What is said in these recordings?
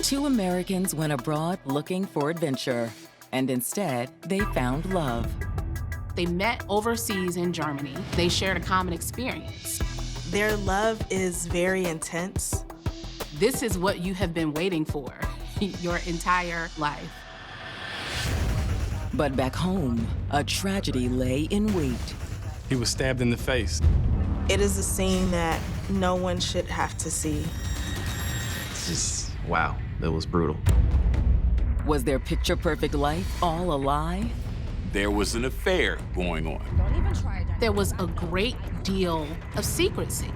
Two Americans went abroad looking for adventure, and instead, they found love. They met overseas in Germany. They shared a common experience. Their love is very intense. This is what you have been waiting for your entire life. But back home, a tragedy lay in wait. He was stabbed in the face. It is a scene that no one should have to see. It's just, wow, that was brutal. Was their picture-perfect life all a lie? There was an affair going on. There was a great deal of secrecy.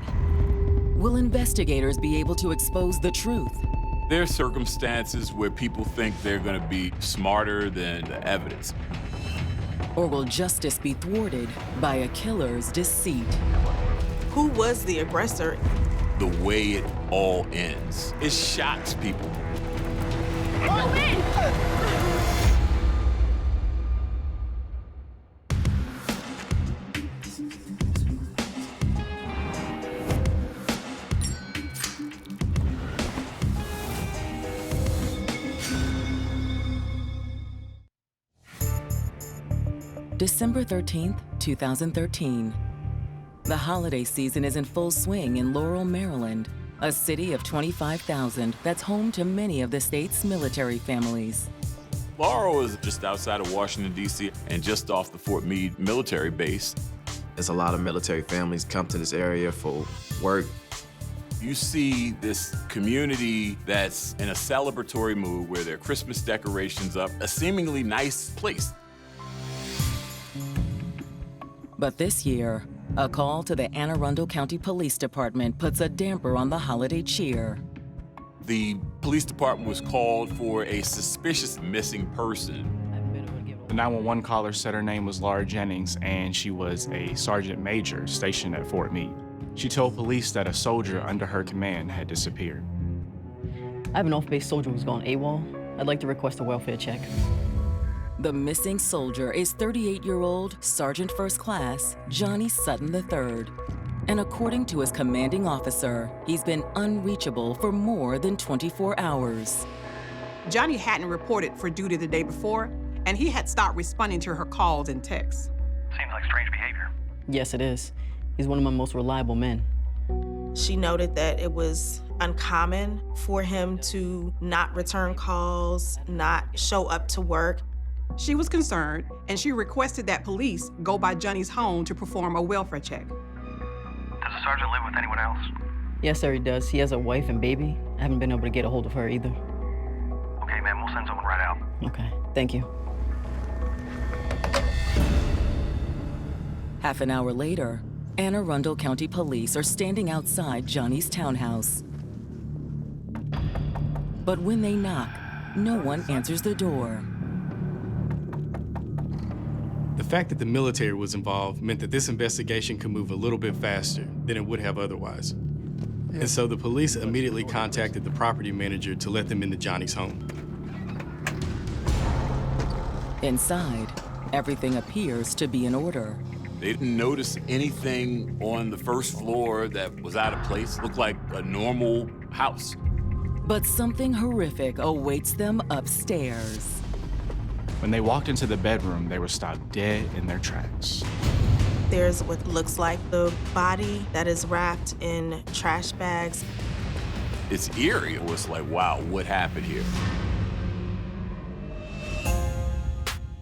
Will investigators be able to expose the truth? There are circumstances where people think they're going to be smarter than the evidence. Or will justice be thwarted by a killer's deceit? Who was the aggressor? The way it all ends, it shocks people. Go in! December 13th, 2013. The holiday season is in full swing in Laurel, Maryland, a city of 25,000 that's home to many of the state's military families. Laurel is just outside of Washington, D.C., and just off the Fort Meade military base. There's a lot of military families come to this area for work. You see this community that's in a celebratory mood where there are Christmas decorations up, a seemingly nice place. But this year, a call to the Anne Arundel County Police Department puts a damper on the holiday cheer. The police department was called for a suspicious missing person. The 911 caller said her name was Laura Jennings, and she was a sergeant major stationed at Fort Meade. She told police that a soldier under her command had disappeared. I have an off-base soldier who's gone AWOL. I'd like to request a welfare check. The missing soldier is 38-year-old Sergeant First Class Johnny Sutton III. And according to his commanding officer, he's been unreachable for more than 24 hours. Johnny hadn't reported for duty the day before, and he had stopped responding to her calls and texts. Seems like strange behavior. Yes, it is. He's one of my most reliable men. She noted that it was uncommon for him to not return calls, not show up to work. She was concerned, and she requested that police go by Johnny's home to perform a welfare check. Does the sergeant live with anyone else? Yes, sir, he does. He has a wife and baby. I haven't been able to get a hold of her either. Okay, ma'am, we'll send someone right out. Okay, thank you. Half an hour later, Anne Arundel County Police are standing outside Johnny's townhouse. But when they knock, no one answers the door. The fact that the military was involved meant that this investigation could move a little bit faster than it would have otherwise. And so the police immediately contacted the property manager to let them into Johnny's home. Inside, everything appears to be in order. They didn't notice anything on the first floor that was out of place. It looked like a normal house. But something horrific awaits them upstairs. When they walked into the bedroom, they were stopped dead in their tracks. There's what looks like the body that is wrapped in trash bags. It's eerie. It was like, wow, what happened here?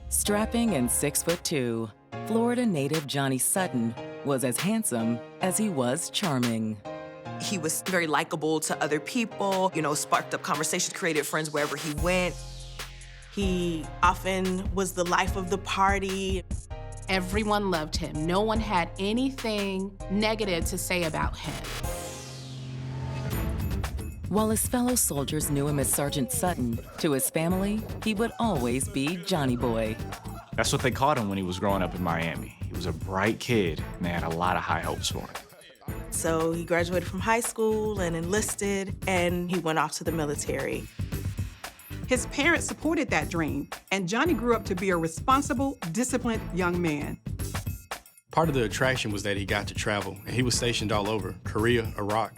Strapping and 6'2", Florida native Johnny Sutton was as handsome as he was charming. He was very likable to other people, you know, sparked up conversations, created friends wherever he went. He often was the life of the party. Everyone loved him. No one had anything negative to say about him. While his fellow soldiers knew him as Sergeant Sutton, to his family, he would always be Johnny Boy. That's what they called him when he was growing up in Miami. He was a bright kid, and they had a lot of high hopes for him. So he graduated from high school and enlisted, and he went off to the military. His parents supported that dream, and Johnny grew up to be a responsible, disciplined young man. Part of the attraction was that he got to travel, and he was stationed all over, Korea, Iraq.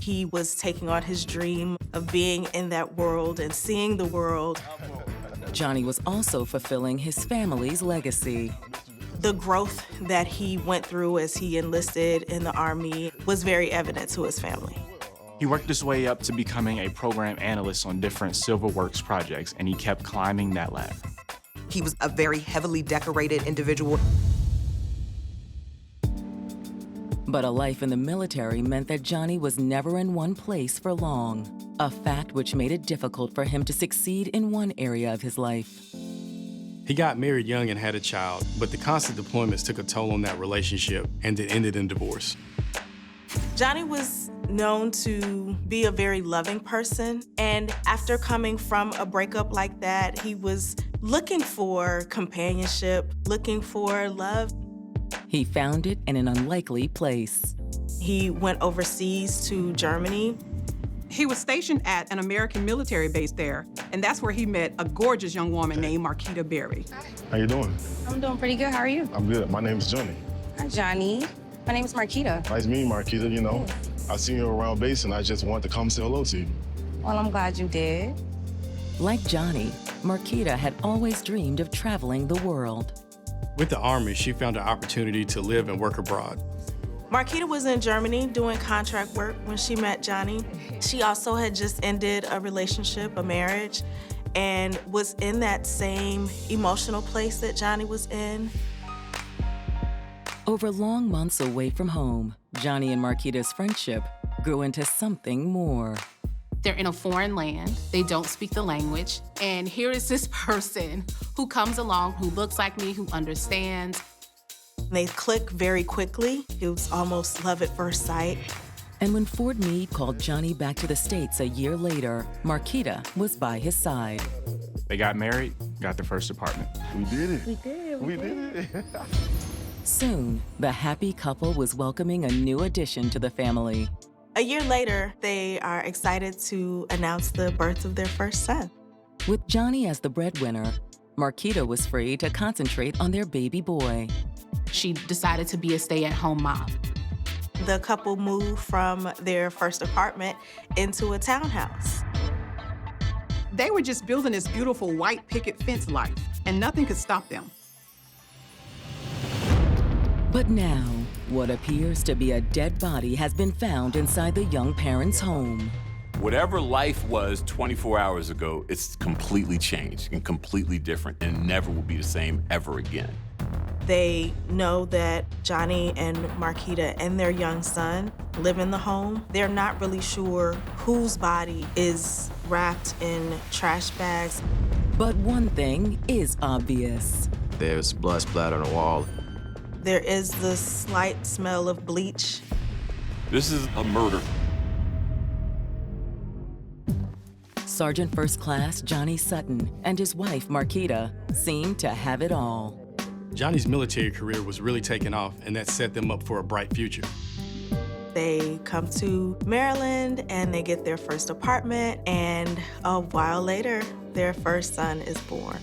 He was taking on his dream of being in that world and seeing the world. Johnny was also fulfilling his family's legacy. The growth that he went through as he enlisted in the Army was very evident to his family. He worked his way up to becoming a program analyst on different civil works projects, and he kept climbing that ladder. He was a very heavily decorated individual. But a life in the military meant that Johnny was never in one place for long, a fact which made it difficult for him to succeed in one area of his life. He got married young and had a child, but the constant deployments took a toll on that relationship, and it ended in divorce. Johnny was known to be a very loving person, and after coming from a breakup like that, he was looking for companionship, looking for love. He found it in an unlikely place. He went overseas to Germany. He was stationed at an American military base there, and that's where he met a gorgeous young woman named Marquita Berry. How you doing? I'm doing pretty good. How are you? I'm good. My name's Johnny. Hi, Johnny. My name is Marquita. Nice meeting you, Marquita. You know, I seen you around base, and I just wanted to come say hello to you. Well, I'm glad you did. Like Johnny, Marquita had always dreamed of traveling the world. With the Army, she found an opportunity to live and work abroad. Marquita was in Germany doing contract work when she met Johnny. She also had just ended a relationship, a marriage, and was in that same emotional place that Johnny was in. Over long months away from home, Johnny and Marquita's friendship grew into something more. They're in a foreign land, they don't speak the language, and here is this person who comes along, who looks like me, who understands. They click very quickly. It was almost love at first sight. And when Fort Meade called Johnny back to the States a year later, Marquita was by his side. They got married, got their first apartment. We did it. We did. We did it. Soon, the happy couple was welcoming a new addition to the family. A year later, they are excited to announce the birth of their first son. With Johnny as the breadwinner, Marquita was free to concentrate on their baby boy. She decided to be a stay-at-home mom. The couple moved from their first apartment into a townhouse. They were just building this beautiful white picket fence life, and nothing could stop them. But now, what appears to be a dead body has been found inside the young parents' home. Whatever life was 24 hours ago, it's completely changed and completely different and never will be the same ever again. They know that Johnny and Marquita and their young son live in the home. They're not really sure whose body is wrapped in trash bags. But one thing is obvious. There's blood splattered on the wall. There is the slight smell of bleach. This is a murder. Sergeant First Class Johnny Sutton and his wife Marquita seemed to have it all. Johnny's military career was really taking off, and that set them up for a bright future. They come to Maryland and they get their first apartment, and a while later, their first son is born.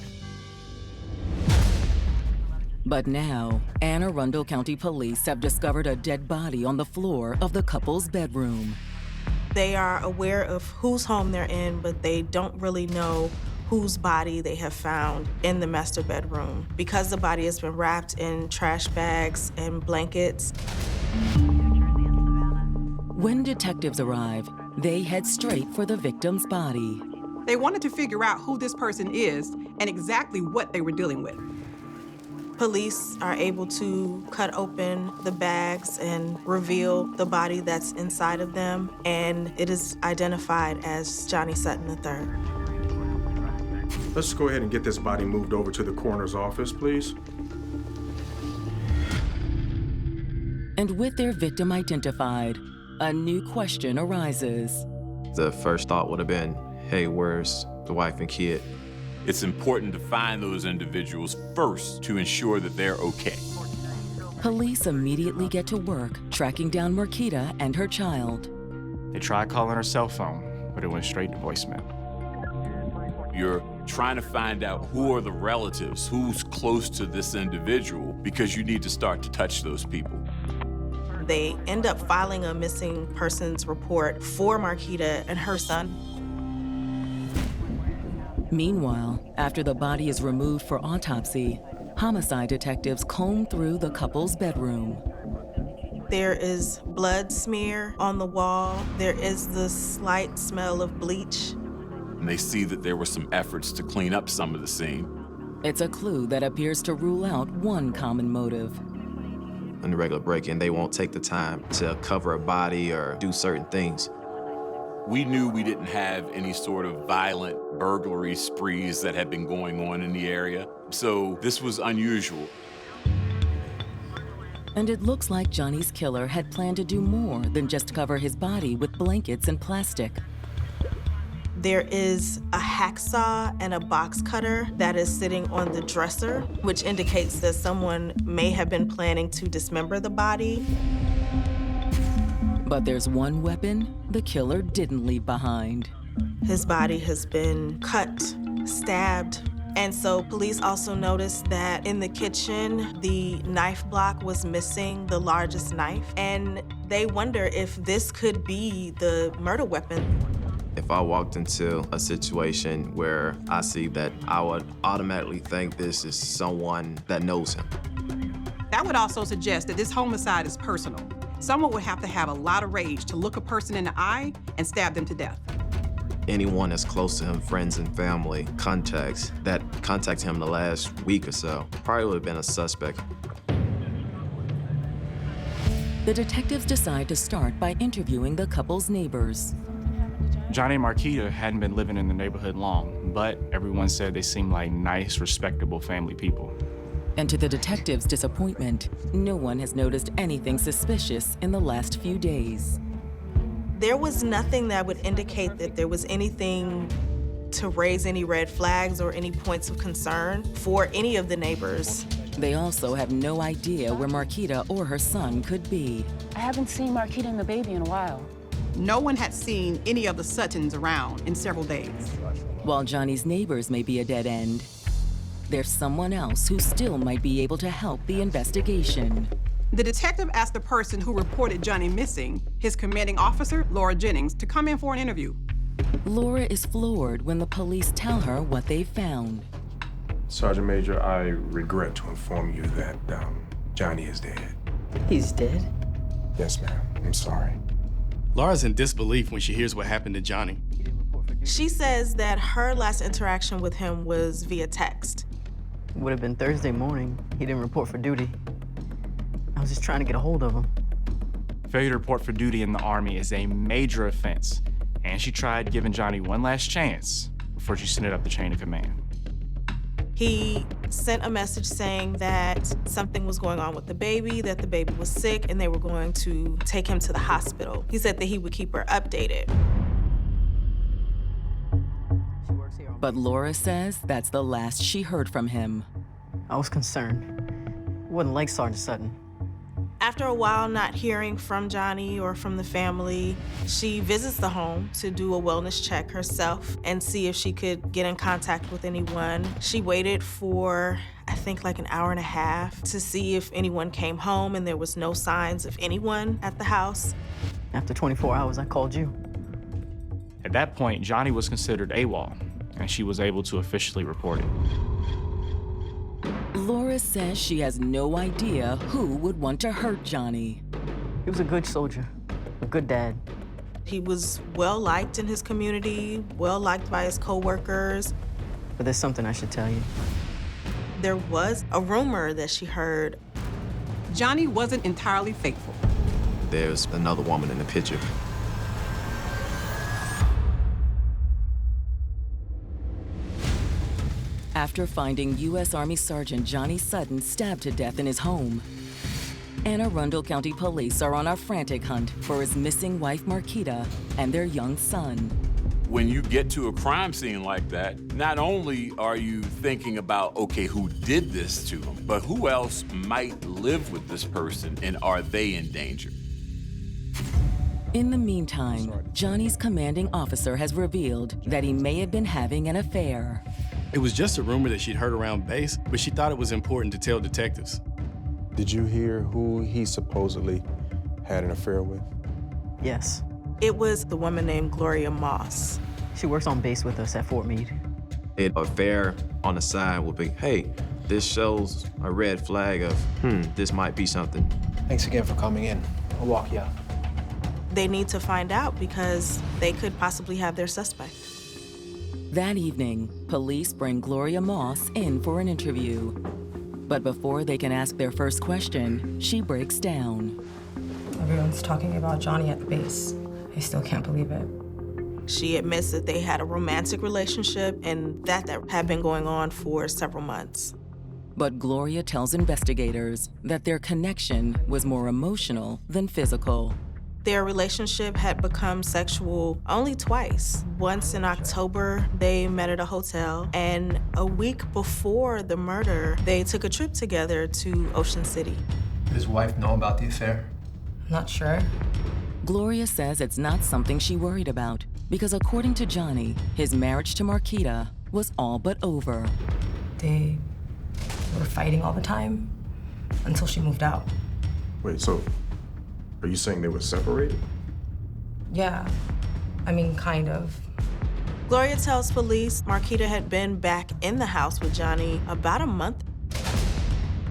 But now, Anne Arundel County Police have discovered a dead body on the floor of the couple's bedroom. They are aware of whose home they're in, but they don't really know whose body they have found in the master bedroom. Because the body has been wrapped in trash bags and blankets. When detectives arrive, they head straight for the victim's body. They wanted to figure out who this person is and exactly what they were dealing with. Police are able to cut open the bags and reveal the body that's inside of them, and it is identified as Johnny Sutton III. Let's go ahead and get this body moved over to the coroner's office, please. And with their victim identified, a new question arises. The first thought would have been, hey, where's the wife and kid? It's important to find those individuals first to ensure that they're okay. Police immediately get to work tracking down Marquita and her child. They tried calling her cell phone, but it went straight to voicemail. You're trying to find out who are the relatives, who's close to this individual, because you need to start to touch those people. They end up filing a missing persons report for Marquita and her son. Meanwhile, after the body is removed for autopsy, homicide detectives comb through the couple's bedroom. There is blood smear on the wall. There is the slight smell of bleach. And they see that there were some efforts to clean up some of the scene. It's a clue that appears to rule out one common motive. In the regular break-in, they won't take the time to cover a body or do certain things. We knew we didn't have any sort of violent burglary sprees that had been going on in the area, so this was unusual. And it looks like Johnny's killer had planned to do more than just cover his body with blankets and plastic. There is a hacksaw and a box cutter that is sitting on the dresser, which indicates that someone may have been planning to dismember the body. But there's one weapon the killer didn't leave behind. His body has been cut, stabbed, and so police also noticed that in the kitchen, the knife block was missing the largest knife, and they wonder if this could be the murder weapon. If I walked into a situation where I see that, I would automatically think this is someone that knows him. That would also suggest that this homicide is personal. Someone would have to have a lot of rage to look a person in the eye and stab them to death. Anyone that's close to him, friends and family, contacts that contacted him the last week or so, probably would have been a suspect. The detectives decide to start by interviewing the couple's neighbors. Johnny and Marquita hadn't been living in the neighborhood long, but everyone said they seemed like nice, respectable family people. And to the detectives' disappointment, no one has noticed anything suspicious in the last few days. There was nothing that would indicate that there was anything to raise any red flags or any points of concern for any of the neighbors. They also have no idea where Marquita or her son could be. I haven't seen Marquita and the baby in a while. No one had seen any of the Suttons around in several days. While Johnny's neighbors may be a dead end, there's someone else who still might be able to help the investigation. The detective asked the person who reported Johnny missing, his commanding officer, Laura Jennings, to come in for an interview. Laura is floored when the police tell her what they found. Sergeant Major, I regret to inform you that Johnny is dead. He's dead? Yes, ma'am. I'm sorry. Laura's in disbelief when she hears what happened to Johnny. She says that her last interaction with him was via text. It would have been Thursday morning. He didn't report for duty. I was just trying to get a hold of him. Failure to report for duty in the Army is a major offense, and she tried giving Johnny one last chance before she sent it up the chain of command. He sent a message saying that something was going on with the baby, that the baby was sick, and they were going to take him to the hospital. He said that he would keep her updated. But Laura says that's the last she heard from him. I was concerned. It wasn't like Sergeant Sutton. After a while not hearing from Johnny or from the family, she visits the home to do a wellness check herself and see if she could get in contact with anyone. She waited for, I think, like an hour and a half to see if anyone came home, and there was no signs of anyone at the house. After 24 hours, I called you. At that point, Johnny was considered AWOL, and she was able to officially report it. Laura says she has no idea who would want to hurt Johnny. He was a good soldier, a good dad. He was well-liked in his community, well-liked by his co-workers. But there's something I should tell you. There was a rumor that she heard. Johnny wasn't entirely faithful. There's another woman in the picture. After finding U.S. Army Sergeant Johnny Sutton stabbed to death in his home, Anne Arundel County Police are on a frantic hunt for his missing wife Marquita and their young son. When you get to a crime scene like that, not only are you thinking about, okay, who did this to him, but who else might live with this person, and are they in danger? In the meantime, Johnny's commanding officer has revealed that he may have been having an affair. It was just a rumor that she'd heard around base, but she thought it was important to tell detectives. Did you hear who he supposedly had an affair with? Yes. It was the woman named Gloria Moss. She works on base with us at Fort Meade. An affair on the side will be, hey, this shows a red flag of, this might be something. Thanks again for coming in. I'll walk you out. They need to find out because they could possibly have their suspect. That evening, police bring Gloria Moss in for an interview. But before they can ask their first question, she breaks down. Everyone's talking about Johnny at the base. I still can't believe it. She admits that they had a romantic relationship and that had been going on for several months. But Gloria tells investigators that their connection was more emotional than physical. Their relationship had become sexual only twice. Once in October, they met at a hotel, and a week before the murder, they took a trip together to Ocean City. Did his wife know about the affair? Not sure. Gloria says it's not something she worried about because according to Johnny, his marriage to Marquita was all but over. They were fighting all the time until she moved out. Wait, so are you saying they were separated? Yeah, I mean, kind of. Gloria tells police Marquita had been back in the house with Johnny about a month.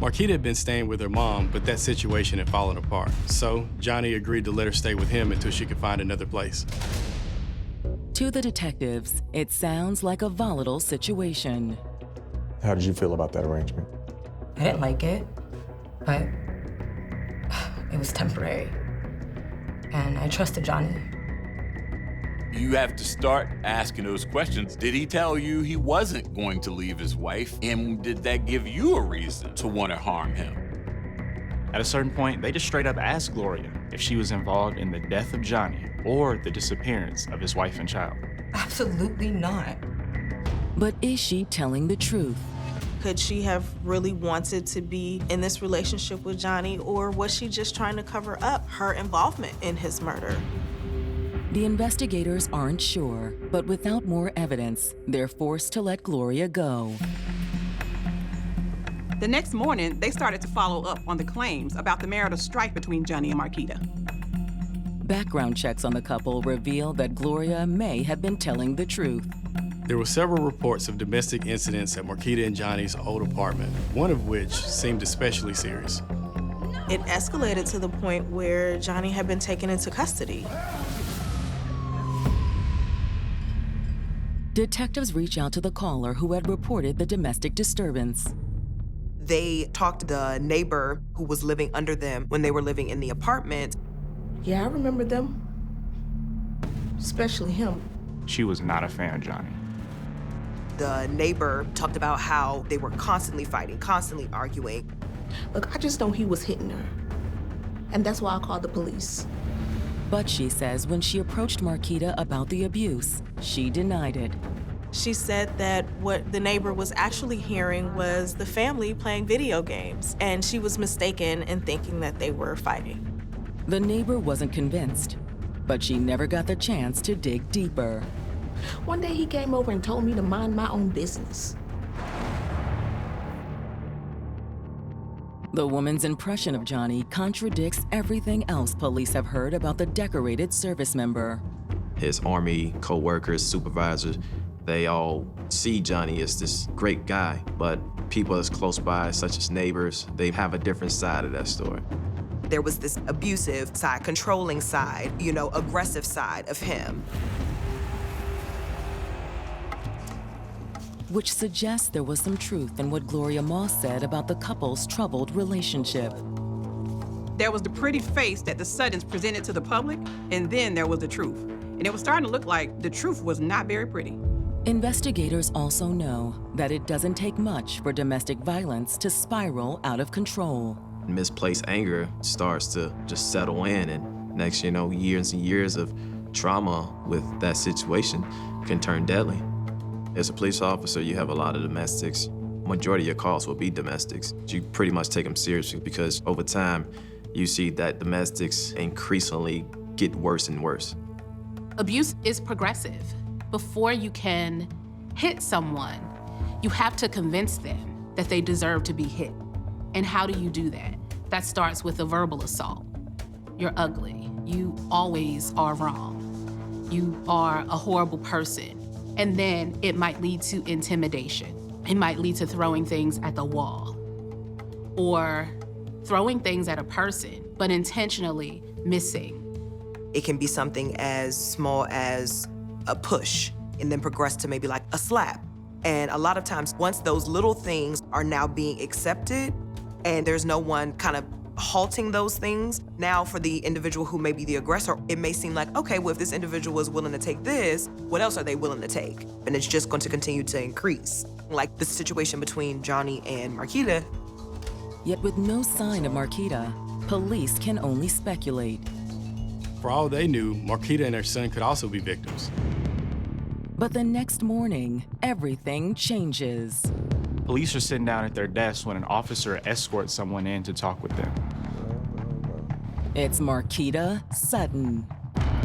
Marquita had been staying with her mom, but that situation had fallen apart. So Johnny agreed to let her stay with him until she could find another place. To the detectives, it sounds like a volatile situation. How did you feel about that arrangement? I didn't like it, but it was temporary. And I trusted Johnny. You have to start asking those questions. Did he tell you he wasn't going to leave his wife? And did that give you a reason to want to harm him? At a certain point, they just straight up asked Gloria if she was involved in the death of Johnny or the disappearance of his wife and child. Absolutely not. But is she telling the truth? Could she have really wanted to be in this relationship with Johnny, or was she just trying to cover up her involvement in his murder? The investigators aren't sure, but without more evidence, they're forced to let Gloria go. The next morning, they started to follow up on the claims about the marital strife between Johnny and Marquita. Background checks on the couple reveal that Gloria may have been telling the truth. There were several reports of domestic incidents at Marquita and Johnny's old apartment, one of which seemed especially serious. It escalated to the point where Johnny had been taken into custody. Detectives reach out to the caller who had reported the domestic disturbance. They talked to the neighbor who was living under them when they were living in the apartment. Yeah, I remember them, especially him. She was not a fan of Johnny. The neighbor talked about how they were constantly fighting, constantly arguing. Look, I just know he was hitting her, and that's why I called the police. But she says when she approached Marquita about the abuse, she denied it. She said that what the neighbor was actually hearing was the family playing video games, and she was mistaken in thinking that they were fighting. The neighbor wasn't convinced, but she never got the chance to dig deeper. One day he came over and told me to mind my own business. The woman's impression of Johnny contradicts everything else police have heard about the decorated service member. His Army co-workers, supervisors, they all see Johnny as this great guy, but people that's close by, such as neighbors, they have a different side of that story. There was this abusive side, controlling side, aggressive side of him. Which suggests there was some truth in what Gloria Moss said about the couple's troubled relationship. There was the pretty face that the Suttons presented to the public, and then there was the truth. And it was starting to look like the truth was not very pretty. Investigators also know that it doesn't take much for domestic violence to spiral out of control. Misplaced anger starts to just settle in, and next you know, years and years of trauma with that situation can turn deadly. As a police officer, you have a lot of domestics. Majority of your calls will be domestics. You pretty much take them seriously because over time, you see that domestics increasingly get worse and worse. Abuse is progressive. Before you can hit someone, you have to convince them that they deserve to be hit. And how do you do that? That starts with a verbal assault. You're ugly. You always are wrong. You are a horrible person. And then it might lead to intimidation. It might lead to throwing things at the wall or throwing things at a person, but intentionally missing. It can be something as small as a push and then progress to maybe like a slap. And a lot of times, once those little things are now being accepted and there's no one kind of halting those things, now for the individual who may be the aggressor, it may seem like, okay, well, if this individual is willing to take this, what else are they willing to take? And it's just going to continue to increase. Like the situation between Johnny and Marquita. Yet with no sign of Marquita, police can only speculate. For all they knew, Marquita and her son could also be victims. But the next morning, everything changes. Police are sitting down at their desks when an officer escorts someone in to talk with them. It's Marquita Sutton.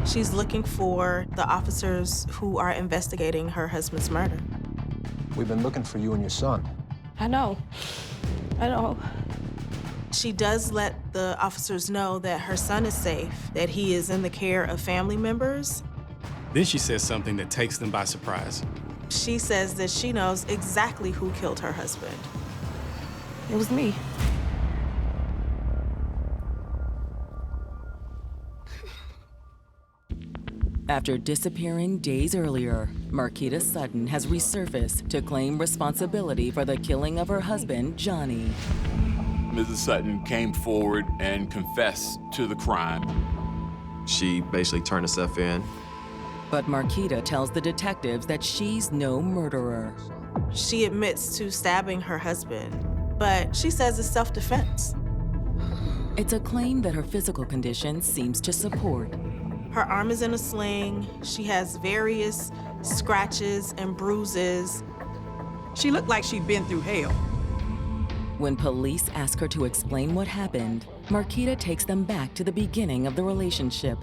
She's looking for the officers who are investigating her husband's murder. We've been looking for you and your son. I know. She does let the officers know that her son is safe, that he is in the care of family members. Then she says something that takes them by surprise. She says that she knows exactly who killed her husband. It was me. After disappearing days earlier, Marquita Sutton has resurfaced to claim responsibility for the killing of her husband, Johnny. Mrs. Sutton came forward and confessed to the crime. She basically turned herself in. But Marquita tells the detectives that she's no murderer. She admits to stabbing her husband, but she says it's self-defense. It's a claim that her physical condition seems to support. Her arm is in a sling. She has various scratches and bruises. She looked like she'd been through hell. When police ask her to explain what happened, Marquita takes them back to the beginning of the relationship.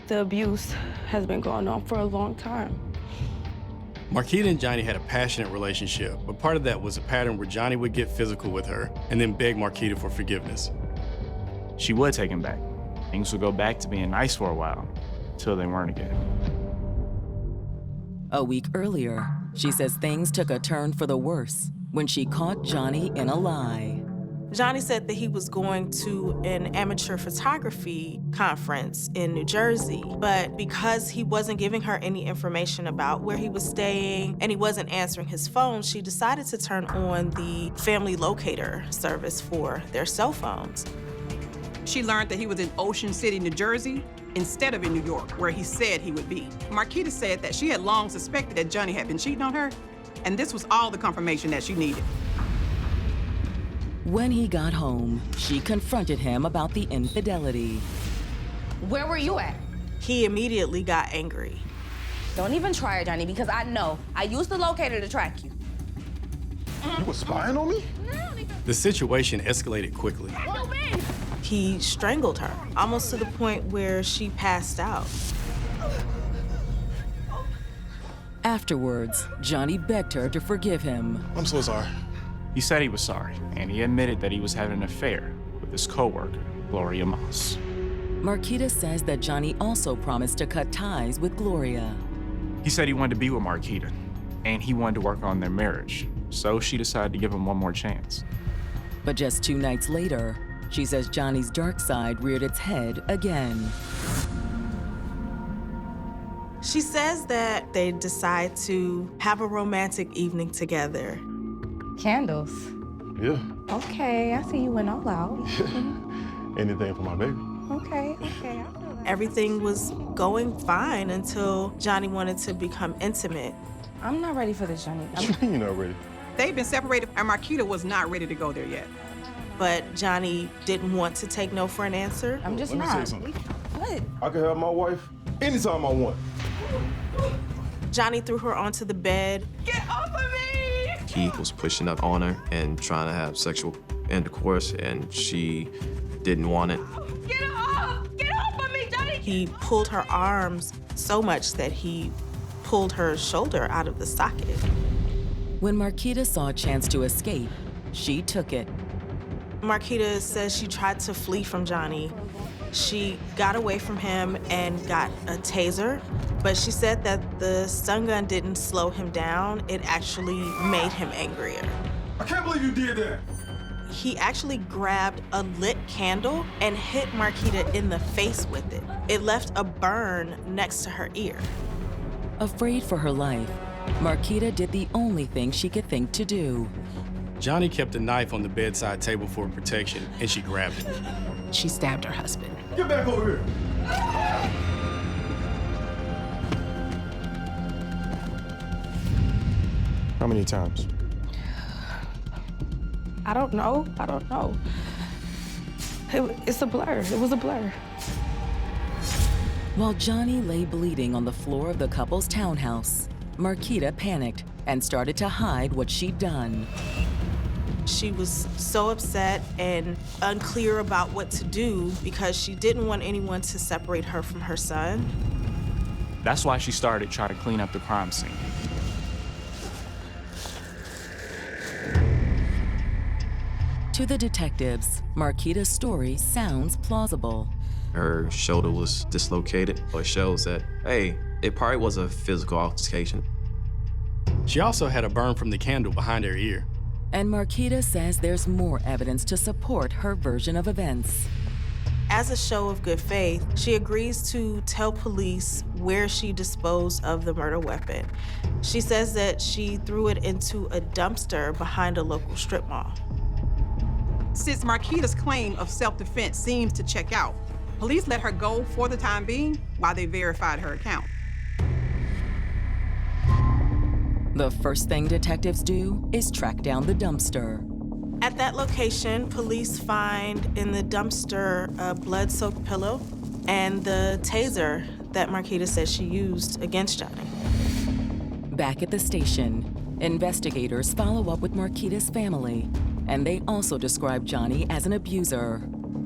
The abuse has been going on for a long time. Marquita and Johnny had a passionate relationship, but part of that was a pattern where Johnny would get physical with her and then beg Marquita for forgiveness. She would take him back. Things would go back to being nice for a while, till they weren't again. A week earlier, she says things took a turn for the worse when she caught Johnny in a lie. Johnny said that he was going to an amateur photography conference in New Jersey, but because he wasn't giving her any information about where he was staying and he wasn't answering his phone, she decided to turn on the family locator service for their cell phones. She learned that he was in Ocean City, New Jersey, instead of in New York, where he said he would be. Marquita said that she had long suspected that Johnny had been cheating on her, and this was all the confirmation that she needed. When he got home, she confronted him about the infidelity. Where were you at? He immediately got angry. Don't even try it, Johnny, because I know. I used the locator to track you. You were spying on me? The situation escalated quickly. He strangled her, almost to the point where she passed out. Afterwards, Johnny begged her to forgive him. I'm so sorry. He said he was sorry, and he admitted that he was having an affair with his co-worker, Gloria Moss. Marquita says that Johnny also promised to cut ties with Gloria. He said he wanted to be with Marquita, and he wanted to work on their marriage, so she decided to give him one more chance. But just 2 nights later, she says Johnny's dark side reared its head again. She says that they decide to have a romantic evening together. Candles. Yeah. Okay, I see you went all out. Anything for my baby. Okay, I feel that. Everything was going fine until Johnny wanted to become intimate. I'm not ready for this, Johnny. What you mean you're not ready? They've been separated, and Marquita was not ready to go there yet. But Johnny didn't want to take no for an answer. I'm just Let me not. say something. What? I can have my wife anytime I want. Johnny threw her onto the bed. Get off of me! He was pushing up on her and trying to have sexual intercourse, and she didn't want it. Get off! Get off of me, Johnny! He pulled her arms so much that he pulled her shoulder out of the socket. When Marquita saw a chance to escape, she took it. Marquita says she tried to flee from Johnny. She got away from him and got a taser, but she said that the stun gun didn't slow him down. It actually made him angrier. I can't believe you did that. He actually grabbed a lit candle and hit Marquita in the face with it. It left a burn next to her ear. Afraid for her life, Marquita did the only thing she could think to do. Johnny kept a knife on the bedside table for protection, and she grabbed it. She stabbed her husband. Get back over here. How many times? I don't know. It's a blur. It was a blur. While Johnny lay bleeding on the floor of the couple's townhouse, Marquita panicked and started to hide what she'd done. She was so upset and unclear about what to do because she didn't want anyone to separate her from her son. That's why she started trying to clean up the crime scene. To the detectives, Marquita's story sounds plausible. Her shoulder was dislocated, or shows that, hey, it probably was a physical altercation. She also had a burn from the candle behind her ear. And Marquita says there's more evidence to support her version of events. As a show of good faith, she agrees to tell police where she disposed of the murder weapon. She says that she threw it into a dumpster behind a local strip mall. Since Marquita's claim of self-defense seems to check out, police let her go for the time being while they verified her account. The first thing detectives do is track down the dumpster. At that location, police find in the dumpster a blood-soaked pillow and the taser that Marquita says she used against Johnny. Back at the station, investigators follow up with Marquita's family, and they also describe Johnny as an abuser.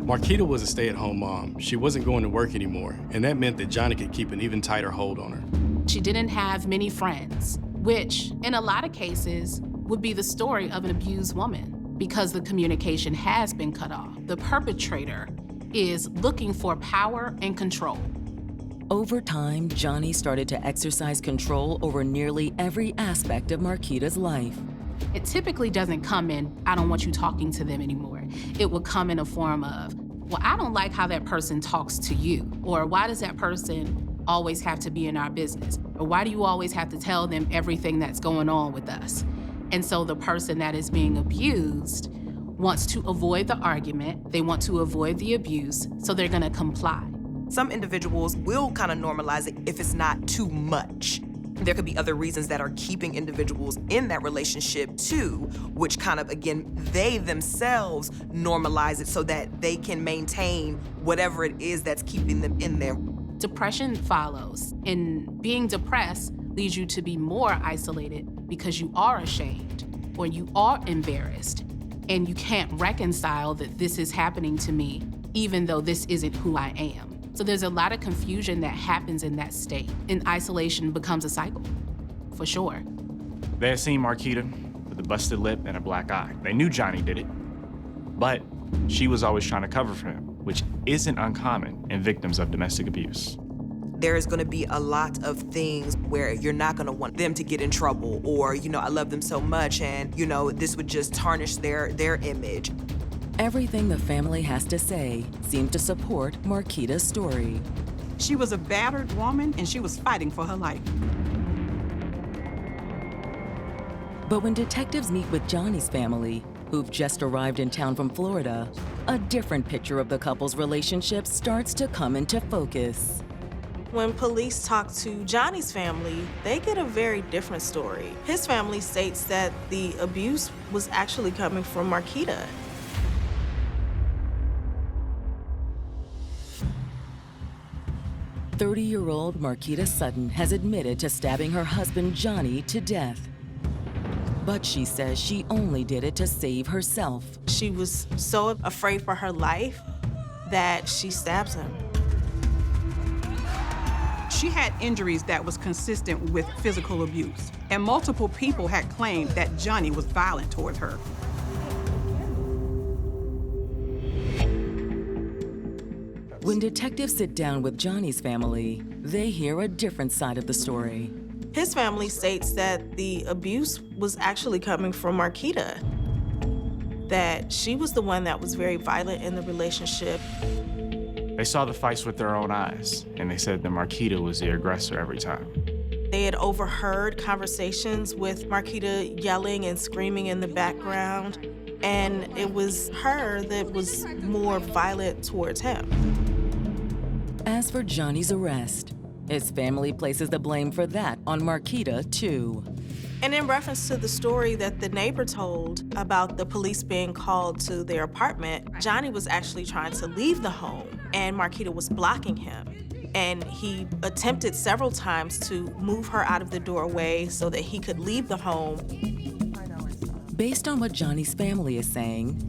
Marquita was a stay-at-home mom. She wasn't going to work anymore, and that meant that Johnny could keep an even tighter hold on her. She didn't have many friends, which in a lot of cases would be the story of an abused woman because the communication has been cut off. The perpetrator is looking for power and control. Over time, Johnny started to exercise control over nearly every aspect of Marquita's life. It typically doesn't come in, I don't want you talking to them anymore. It will come in a form of, well, I don't like how that person talks to you, or why does that person always have to be in our business? Or why do you always have to tell them everything that's going on with us? And so the person that is being abused wants to avoid the argument, they want to avoid the abuse, so they're gonna comply. Some individuals will kind of normalize it if it's not too much. There could be other reasons that are keeping individuals in that relationship too, which kind of, again, they themselves normalize it so that they can maintain whatever it is that's keeping them in there. Depression follows, and being depressed leads you to be more isolated because you are ashamed or you are embarrassed and you can't reconcile that this is happening to me even though this isn't who I am. So there's a lot of confusion that happens in that state, and isolation becomes a cycle, for sure. They had seen Marquita with a busted lip and a black eye. They knew Johnny did it, but she was always trying to cover for him, which isn't uncommon in victims of domestic abuse. There is gonna be a lot of things where you're not gonna want them to get in trouble, or, I love them so much, and, this would just tarnish their image. Everything the family has to say seems to support Marquita's story. She was a battered woman, and she was fighting for her life. But when detectives meet with Johnny's family, who've just arrived in town from Florida, a different picture of the couple's relationship starts to come into focus. When police talk to Johnny's family, they get a very different story. His family states that the abuse was actually coming from Marquita. 30-year-old Marquita Sutton has admitted to stabbing her husband Johnny to death. But she says she only did it to save herself. She was so afraid for her life that she stabs him. She had injuries that was consistent with physical abuse, and multiple people had claimed that Johnny was violent towards her. When detectives sit down with Johnny's family, they hear a different side of the story. His family states that the abuse was actually coming from Marquita, that she was the one that was very violent in the relationship. They saw the fights with their own eyes, and they said that Marquita was the aggressor every time. They had overheard conversations with Marquita yelling and screaming in the background, and it was her that was more violent towards him. As for Johnny's arrest, his family places the blame for that on Marquita, too. And in reference to the story that the neighbor told about the police being called to their apartment, Johnny was actually trying to leave the home, and Marquita was blocking him. And he attempted several times to move her out of the doorway so that he could leave the home. Based on what Johnny's family is saying,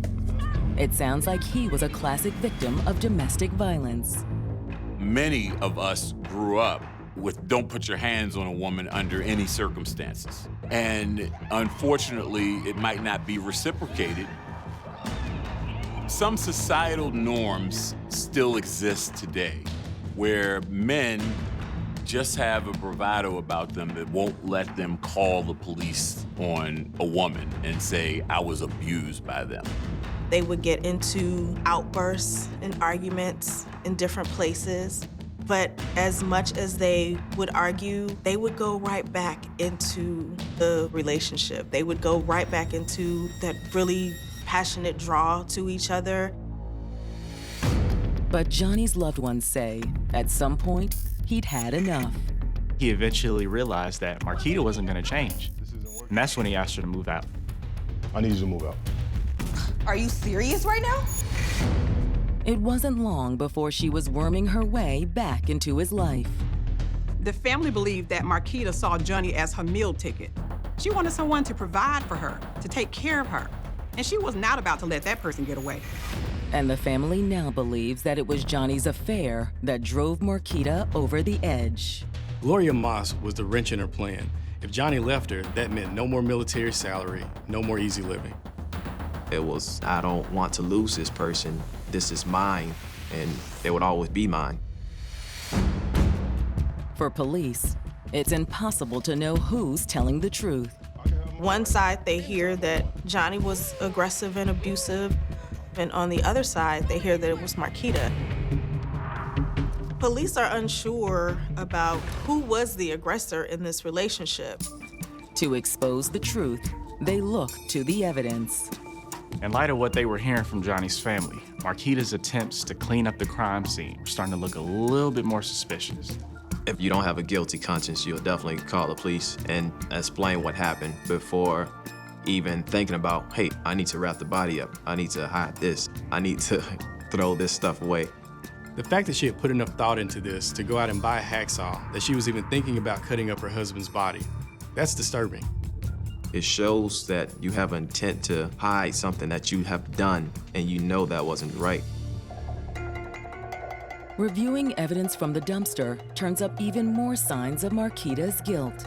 it sounds like he was a classic victim of domestic violence. Many of us grew up with don't put your hands on a woman under any circumstances. And unfortunately, it might not be reciprocated. Some societal norms still exist today where men just have a bravado about them that won't let them call the police on a woman and say, I was abused by them. They would get into outbursts and arguments in different places. But as much as they would argue, they would go right back into the relationship. They would go right back into that really passionate draw to each other. But Johnny's loved ones say, at some point, he'd had enough. He eventually realized that Marquita wasn't gonna change. And that's when he asked her to move out. I need you to move out. Are you serious right now? It wasn't long before she was worming her way back into his life. The family believed that Marquita saw Johnny as her meal ticket. She wanted someone to provide for her, to take care of her. And she was not about to let that person get away. And the family now believes that it was Johnny's affair that drove Marquita over the edge. Gloria Moss was the wrench in her plan. If Johnny left her, that meant no more military salary, no more easy living. It was, I don't want to lose this person. This is mine, and they would always be mine. For police, it's impossible to know who's telling the truth. One side, they hear that Johnny was aggressive and abusive, and on the other side, they hear that it was Marquita. Police are unsure about who was the aggressor in this relationship. To expose the truth, they look to the evidence. In light of what they were hearing from Johnny's family, Marquita's attempts to clean up the crime scene were starting to look a little bit more suspicious. If you don't have a guilty conscience, you'll definitely call the police and explain what happened before even thinking about, hey, I need to wrap the body up. I need to hide this. I need to throw this stuff away. The fact that she had put enough thought into this to go out and buy a hacksaw, that she was even thinking about cutting up her husband's body, that's disturbing. It shows that you have an intent to hide something that you have done and you know that wasn't right. Reviewing evidence from the dumpster turns up even more signs of Marquita's guilt.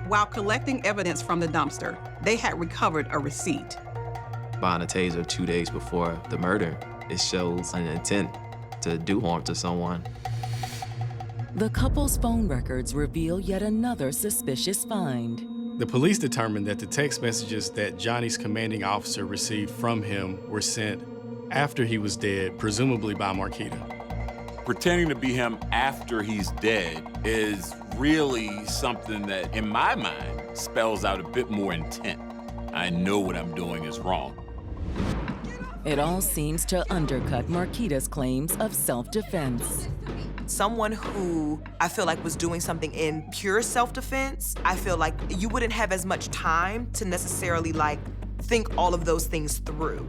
While collecting evidence from the dumpster, they had recovered a receipt. Buying a taser 2 days before the murder, it shows an intent to do harm to someone. The couple's phone records reveal yet another suspicious find. The police determined that the text messages that Johnny's commanding officer received from him were sent after he was dead, presumably by Marquita. Pretending to be him after he's dead is really something that, in my mind, spells out a bit more intent. I know what I'm doing is wrong. It all seems to undercut Marquita's claims of self-defense. Someone who I feel like was doing something in pure self-defense, I feel like you wouldn't have as much time to necessarily like think all of those things through,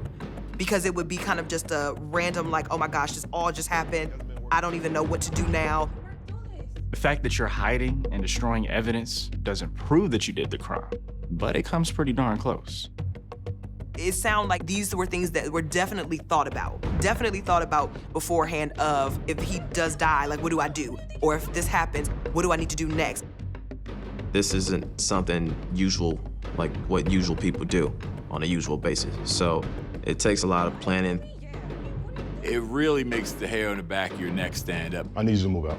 because it would be kind of just a random like, oh my gosh, this all just happened. I don't even know what to do now. The fact that you're hiding and destroying evidence doesn't prove that you did the crime, but it comes pretty darn close. It sounded like these were things that were definitely thought about beforehand of, if he does die, like, what do I do? Or if this happens, what do I need to do next? This isn't something usual, like what usual people do on a usual basis. So it takes a lot of planning. It really makes the hair on the back of your neck stand up. I need you to move out.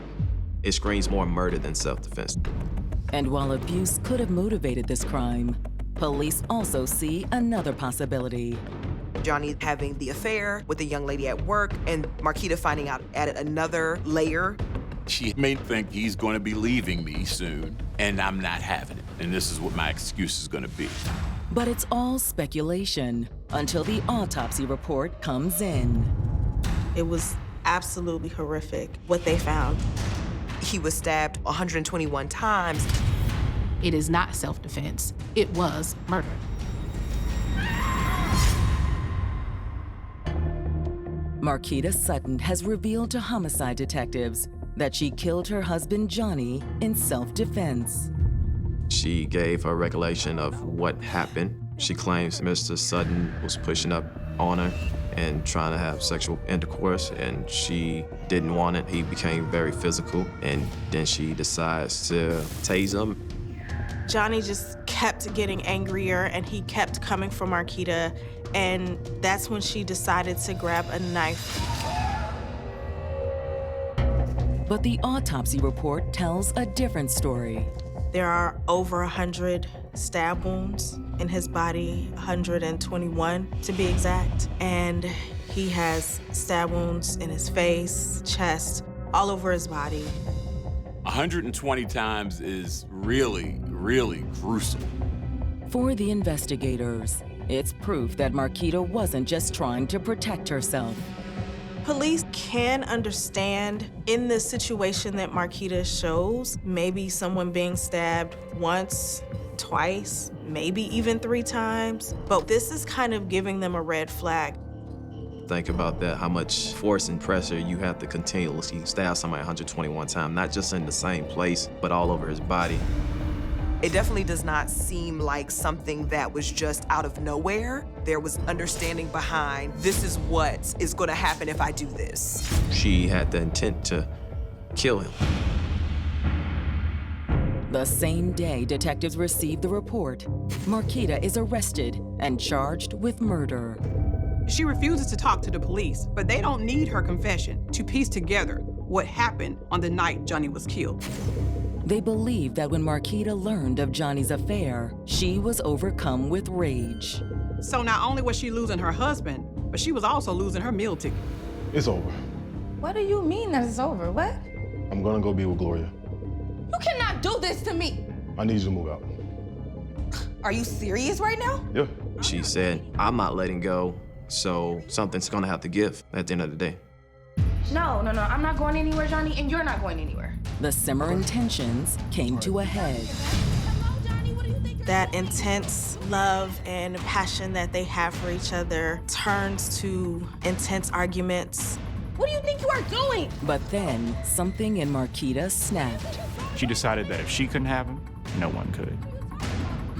It screams more murder than self-defense. And while abuse could have motivated this crime, police also see another possibility. Johnny having the affair with a young lady at work, and Marquita finding out added another layer. She may think he's going to be leaving me soon, and I'm not having it. And this is what my excuse is going to be. But it's all speculation until the autopsy report comes in. It was absolutely horrific what they found. He was stabbed 121 times. It is not self-defense. It was murder. Marquita Sutton has revealed to homicide detectives that she killed her husband Johnny in self-defense. She gave her recollection of what happened. She claims Mr. Sutton was pushing up on her and trying to have sexual intercourse, and she didn't want it. He became very physical, and then she decides to tase him. Johnny just kept getting angrier, and he kept coming for Marquita, and that's when she decided to grab a knife. But the autopsy report tells a different story. There are over 100 stab wounds in his body, 121 to be exact. And he has stab wounds in his face, chest, all over his body. 120 times is really, really gruesome. For the investigators, it's proof that Marquita wasn't just trying to protect herself. Police can understand in the situation that Marquita shows, maybe someone being stabbed once, twice, maybe even 3 times, but this is kind of giving them a red flag. Think about that, how much force and pressure you have to continuously stab somebody 121 times, not just in the same place, but all over his body. It definitely does not seem like something that was just out of nowhere. There was understanding behind, this is what is gonna happen if I do this. She had the intent to kill him. The same day detectives received the report, Marquita is arrested and charged with murder. She refuses to talk to the police, but they don't need her confession to piece together what happened on the night Johnny was killed. They believe that when Marquita learned of Johnny's affair, she was overcome with rage. So not only was she losing her husband, but she was also losing her meal ticket. It's over. What do you mean that it's over? What? I'm gonna go be with Gloria. You cannot do this to me. I need you to move out. Are you serious right now? Yeah. She said, I'm not letting go, so something's gonna have to give at the end of the day. No, I'm not going anywhere, Johnny, and you're not going anywhere. The simmering tensions came to a head. That intense love and passion that they have for each other turns to intense arguments. What do you think you are doing? But then, something in Marquita snapped. She decided that if she couldn't have him, no one could.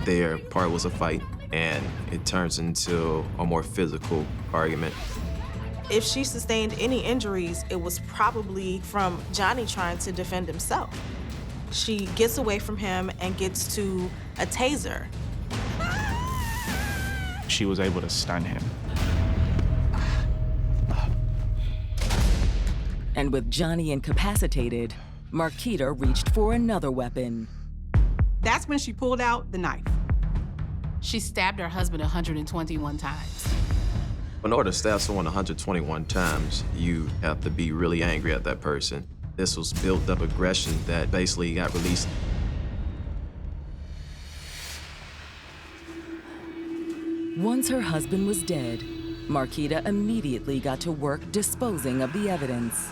Their part was a fight, and it turns into a more physical argument. If she sustained any injuries, it was probably from Johnny trying to defend himself. She gets away from him and gets to a taser. She was able to stun him. And with Johnny incapacitated, Marquita reached for another weapon. That's when she pulled out the knife. She stabbed her husband 121 times. In order to stab someone 121 times, you have to be really angry at that person. This was built up aggression that basically got released. Once her husband was dead, Marquita immediately got to work disposing of the evidence.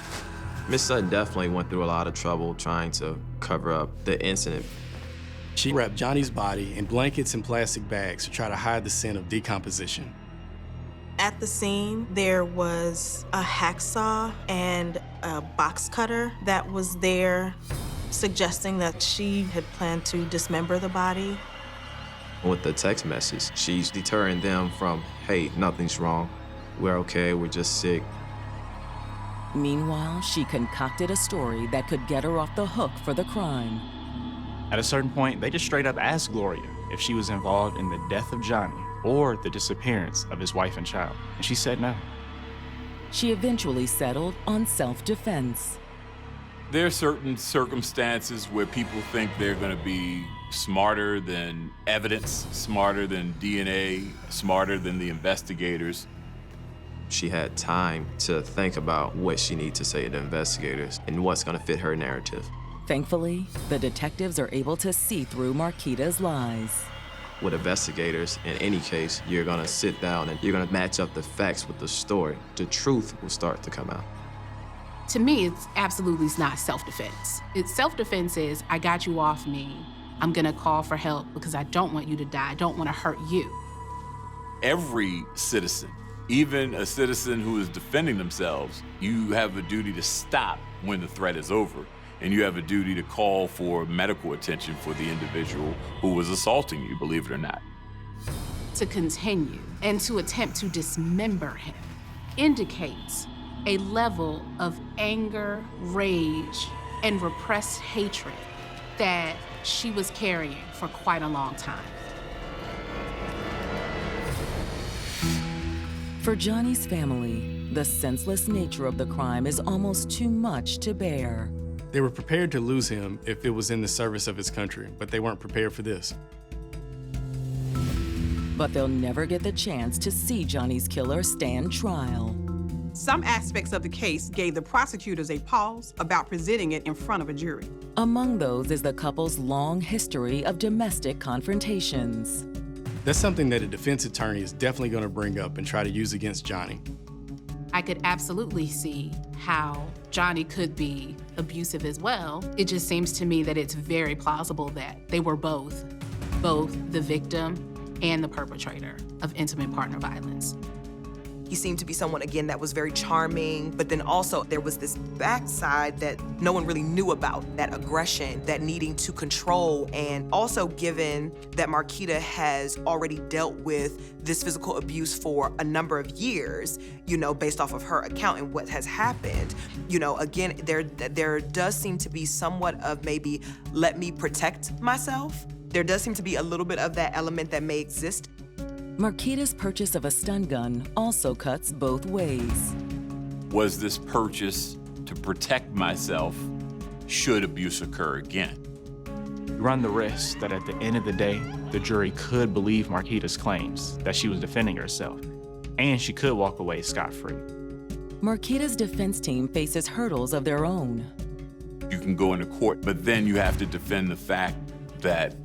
Miss Sutton definitely went through a lot of trouble trying to cover up the incident. She wrapped Johnny's body in blankets and plastic bags to try to hide the scent of decomposition. At the scene, there was a hacksaw and a box cutter that was there, suggesting that she had planned to dismember the body. With the text message, she's deterring them from, hey, nothing's wrong. We're okay, we're just sick. Meanwhile, she concocted a story that could get her off the hook for the crime. At a certain point, they just straight up asked Gloria if she was involved in the death of Johnny or the disappearance of his wife and child, and she said no. She eventually settled on self-defense. There are certain circumstances where people think they're going to be smarter than evidence, smarter than DNA, smarter than the investigators. She had time to think about what she needs to say to the investigators and what's going to fit her narrative. Thankfully, the detectives are able to see through Marquita's lies. With investigators, in any case, you're going to sit down and you're going to match up the facts with the story. The truth will start to come out. To me, it's absolutely not self-defense. It's self-defense is, I got you off me. I'm gonna call for help because I don't want you to die. I don't want to hurt you. Every citizen, even a citizen who is defending themselves, you have a duty to stop when the threat is over. And you have a duty to call for medical attention for the individual who was assaulting you, believe it or not. To continue and to attempt to dismember him indicates a level of anger, rage, and repressed hatred that she was carrying for quite a long time. For Johnny's family, the senseless nature of the crime is almost too much to bear. They were prepared to lose him if it was in the service of his country, but they weren't prepared for this. But they'll never get the chance to see Johnny's killer stand trial. Some aspects of the case gave the prosecutors a pause about presenting it in front of a jury. Among those is the couple's long history of domestic confrontations. That's something that a defense attorney is definitely going to bring up and try to use against Johnny. I could absolutely see how Johnny could be abusive as well. It just seems to me that it's very plausible that they were both the victim and the perpetrator of intimate partner violence. He seemed to be someone, again, that was very charming, but then also there was this backside that no one really knew about, that aggression, that needing to control, and also given that Marquita has already dealt with this physical abuse for a number of years, based off of her account and what has happened, again, there does seem to be somewhat of maybe, let me protect myself. There does seem to be a little bit of that element that may exist. Marquita's purchase of a stun gun also cuts both ways. Was this purchase to protect myself should abuse occur again? You run the risk that at the end of the day, the jury could believe Marquita's claims that she was defending herself, and she could walk away scot-free. Marquita's defense team faces hurdles of their own. You can go into court, but then you have to defend the fact that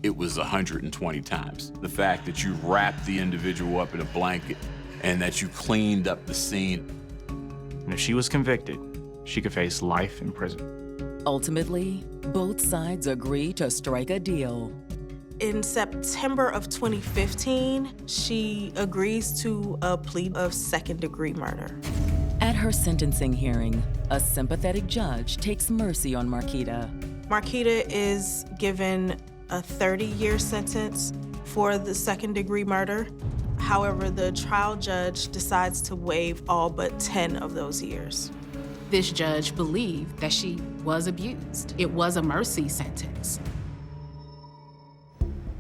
it was 120 times. The fact that you wrapped the individual up in a blanket and that you cleaned up the scene. And if she was convicted, she could face life in prison. Ultimately, both sides agree to strike a deal. In September of 2015, she agrees to a plea of second-degree murder. At her sentencing hearing, a sympathetic judge takes mercy on Marquita. Marquita is given a 30-year sentence for the second-degree murder. However, the trial judge decides to waive all but 10 of those years. This judge believed that she was abused. It was a mercy sentence.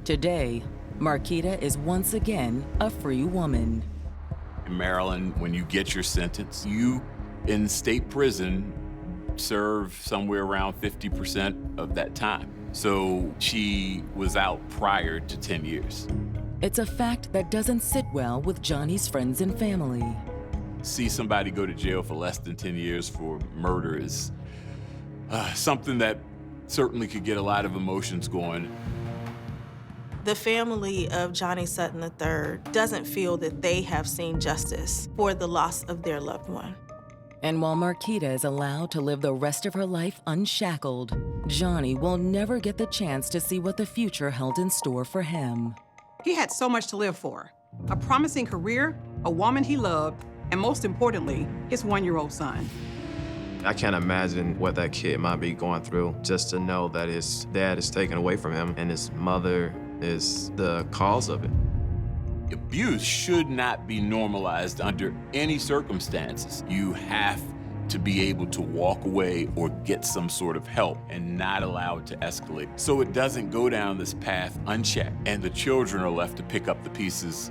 Today, Marquita is once again a free woman. In Maryland, when you get your sentence, you, in state prison, serve somewhere around 50% of that time. So she was out prior to 10 years. It's a fact that doesn't sit well with Johnny's friends and family. See somebody go to jail for less than 10 years for murder is something that certainly could get a lot of emotions going. The family of Johnny Sutton III doesn't feel that they have seen justice for the loss of their loved one. And while Marquita is allowed to live the rest of her life unshackled, Johnny will never get the chance to see what the future held in store for him. He had so much to live for. A promising career, a woman he loved, and most importantly, his 1-year-old son. I can't imagine what that kid might be going through just to know that his dad is taken away from him and his mother is the cause of it. Abuse should not be normalized under any circumstances. You have to be able to walk away or get some sort of help and not allow it to escalate. So it doesn't go down this path unchecked and the children are left to pick up the pieces